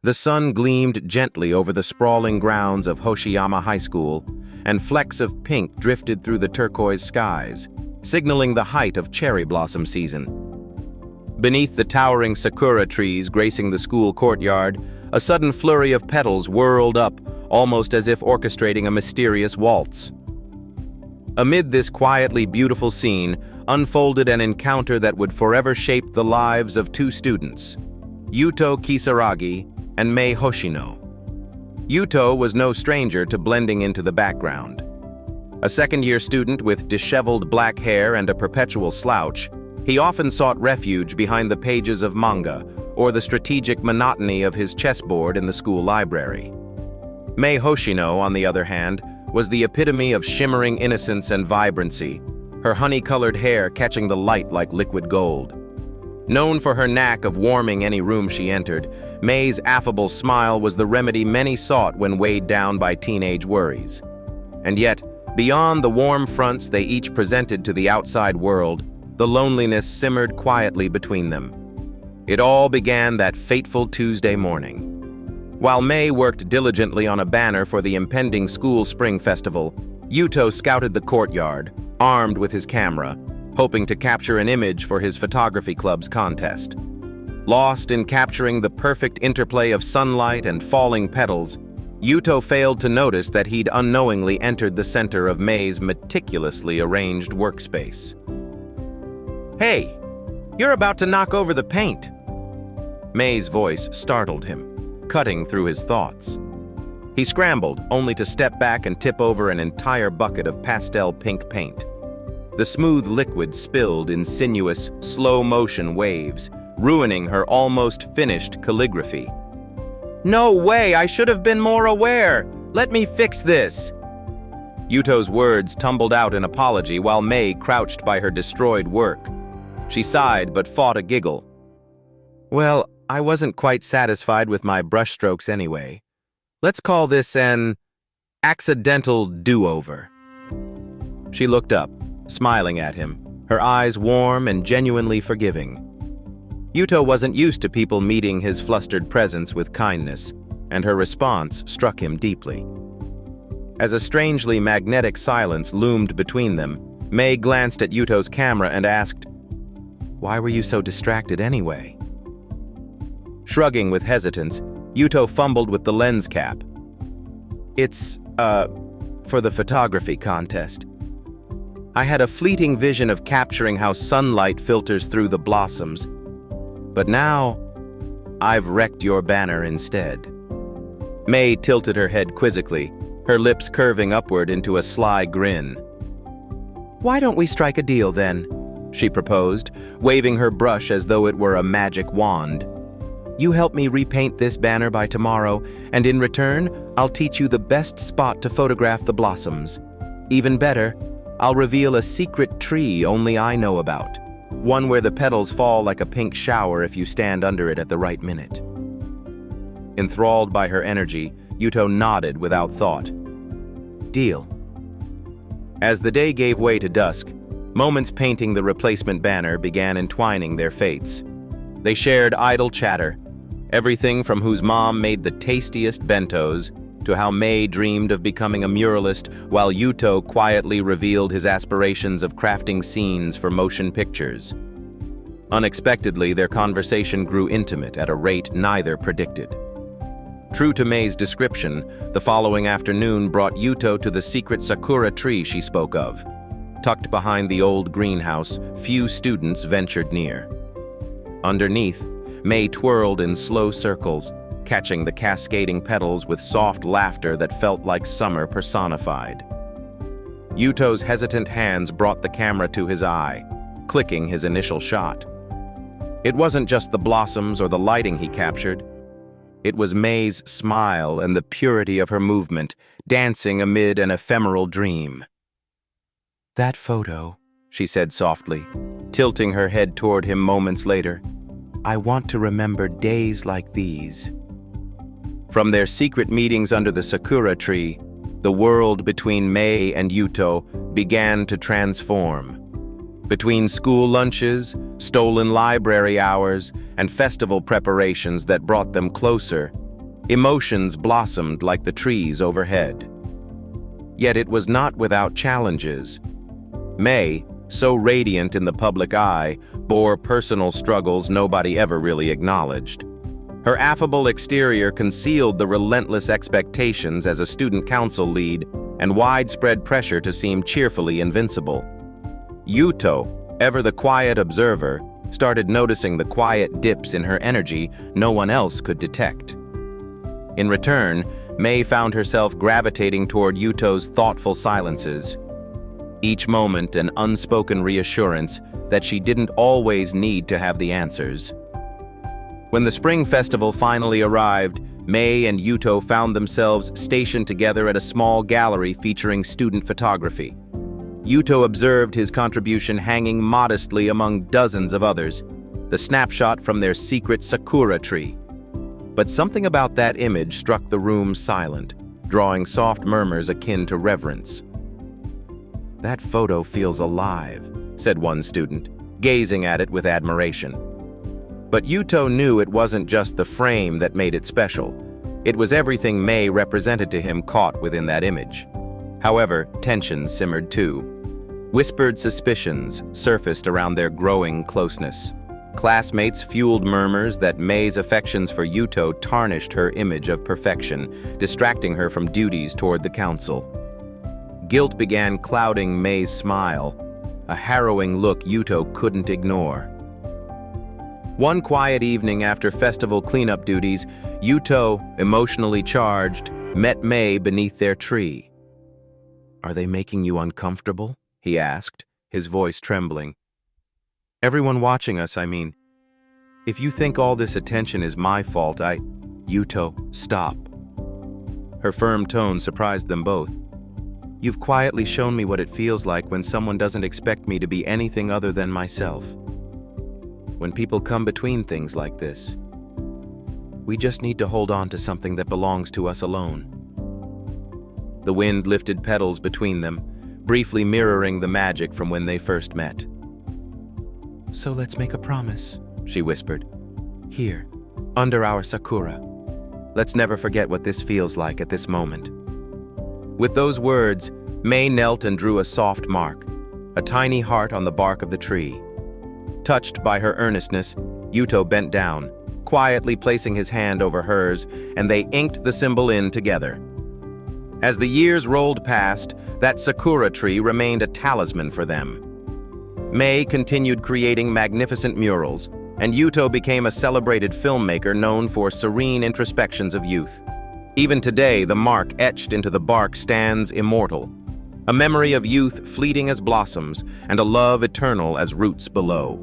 The sun gleamed gently over the sprawling grounds of Hoshiyama High School, and flecks of pink drifted through the turquoise skies, signaling the height of cherry blossom season. Beneath the towering Sakura trees gracing the school courtyard, a sudden flurry of petals whirled up, almost as if orchestrating a mysterious waltz. Amid this quietly beautiful scene unfolded an encounter that would forever shape the lives of two students, Yuto Kisaragi and Mei Hoshino. Yuto was no stranger to blending into the background. A second-year student with disheveled black hair and a perpetual slouch, he often sought refuge behind the pages of manga or the strategic monotony of his chessboard in the school library. Mei Hoshino, on the other hand, was the epitome of shimmering innocence and vibrancy, her honey-colored hair catching the light like liquid gold. Known for her knack of warming any room she entered, Mei's affable smile was the remedy many sought when weighed down by teenage worries. And yet, beyond the warm fronts they each presented to the outside world, the loneliness simmered quietly between them. It all began that fateful Tuesday morning. While Mei worked diligently on a banner for the impending school spring festival, Yuto scouted the courtyard, armed with his camera, hoping to capture an image for his photography club's contest. Lost in capturing the perfect interplay of sunlight and falling petals, Yuto failed to notice that he'd unknowingly entered the center of Mei's meticulously arranged workspace. "Hey, you're about to knock over the paint!" Mei's voice startled him, cutting through his thoughts. He scrambled, only to step back and tip over an entire bucket of pastel pink paint. The smooth liquid spilled in sinuous, slow-motion waves, ruining her almost finished calligraphy. "No way! I should have been more aware! Let me fix this!" Yuto's words tumbled out in apology while Mei crouched by her destroyed work. She sighed but fought a giggle. "Well, I wasn't quite satisfied with my brushstrokes anyway. Let's call this an accidental do-over." She looked up, smiling at him, her eyes warm and genuinely forgiving. Yuto wasn't used to people meeting his flustered presence with kindness, and her response struck him deeply. As a strangely magnetic silence loomed between them, Mei glanced at Yuto's camera and asked, "Why were you so distracted anyway?" Shrugging with hesitance, Yuto fumbled with the lens cap. "It's, for the photography contest. I had a fleeting vision of capturing how sunlight filters through the blossoms. But now, I've wrecked your banner instead." Mei tilted her head quizzically, her lips curving upward into a sly grin. "Why don't we strike a deal then?" she proposed, waving her brush as though it were a magic wand. "You help me repaint this banner by tomorrow, and in return, I'll teach you the best spot to photograph the blossoms. Even better, I'll reveal a secret tree only I know about, one where the petals fall like a pink shower if you stand under it at the right minute." Enthralled by her energy, Yuto nodded without thought. "Deal." As the day gave way to dusk, moments painting the replacement banner began entwining their fates. They shared idle chatter, everything from whose mom made the tastiest bentos to how Mei dreamed of becoming a muralist while Yuto quietly revealed his aspirations of crafting scenes for motion pictures. Unexpectedly, their conversation grew intimate at a rate neither predicted. True to Mei's description, the following afternoon brought Yuto to the secret Sakura tree she spoke of. Tucked behind the old greenhouse, few students ventured near. Underneath, Mei twirled in slow circles, catching the cascading petals with soft laughter that felt like summer personified. Yuto's hesitant hands brought the camera to his eye, clicking his initial shot. It wasn't just the blossoms or the lighting he captured. It was Mei's smile and the purity of her movement, dancing amid an ephemeral dream. "That photo," she said softly, tilting her head toward him moments later. "I want to remember days like these." From their secret meetings under the Sakura tree, the world between Mei and Yuto began to transform. Between school lunches, stolen library hours, and festival preparations that brought them closer, Emotions blossomed like the trees overhead. Yet it was not without challenges. May, so radiant in the public eye, bore personal struggles nobody ever really acknowledged. Her affable exterior concealed the relentless expectations as a student council lead and widespread pressure to seem cheerfully invincible. Yuto, ever the quiet observer, started noticing the quiet dips in her energy no one else could detect. In return, May found herself gravitating toward Yuto's thoughtful silences, each moment an unspoken reassurance that she didn't always need to have the answers. When the spring festival finally arrived, May and Yuto found themselves stationed together at a small gallery featuring student photography. Yuto observed his contribution hanging modestly among dozens of others, the snapshot from their secret Sakura tree. But something about that image struck the room silent, drawing soft murmurs akin to reverence. "That photo feels alive," said one student, gazing at it with admiration. But Yuto knew it wasn't just the frame that made it special. It was everything May represented to him caught within that image. However, tension simmered too. Whispered suspicions surfaced around their growing closeness. Classmates fueled murmurs that May's affections for Yuto tarnished her image of perfection, distracting her from duties toward the council. Guilt began clouding May's smile, a harrowing look Yuto couldn't ignore. One quiet evening after festival cleanup duties, Yuto, emotionally charged, met May beneath their tree. "Are they making you uncomfortable?" he asked, his voice trembling. "Everyone watching us, I mean. If you think all this attention is my fault, Yuto, stop." Her firm tone surprised them both. "You've quietly shown me what it feels like when someone doesn't expect me to be anything other than myself. When people come between things like this, we just need to hold on to something that belongs to us alone." The wind lifted petals between them, briefly mirroring the magic from when they first met. "So let's make a promise," she whispered. "Here, under our Sakura. Let's never forget what this feels like at this moment." With those words, May knelt and drew a soft mark, a tiny heart on the bark of the tree. Touched by her earnestness, Yuto bent down, quietly placing his hand over hers, and they inked the symbol in together. As the years rolled past, that Sakura tree remained a talisman for them. May continued creating magnificent murals, and Yuto became a celebrated filmmaker known for serene introspections of youth. Even today, the mark etched into the bark stands immortal, a memory of youth fleeting as blossoms and a love eternal as roots below.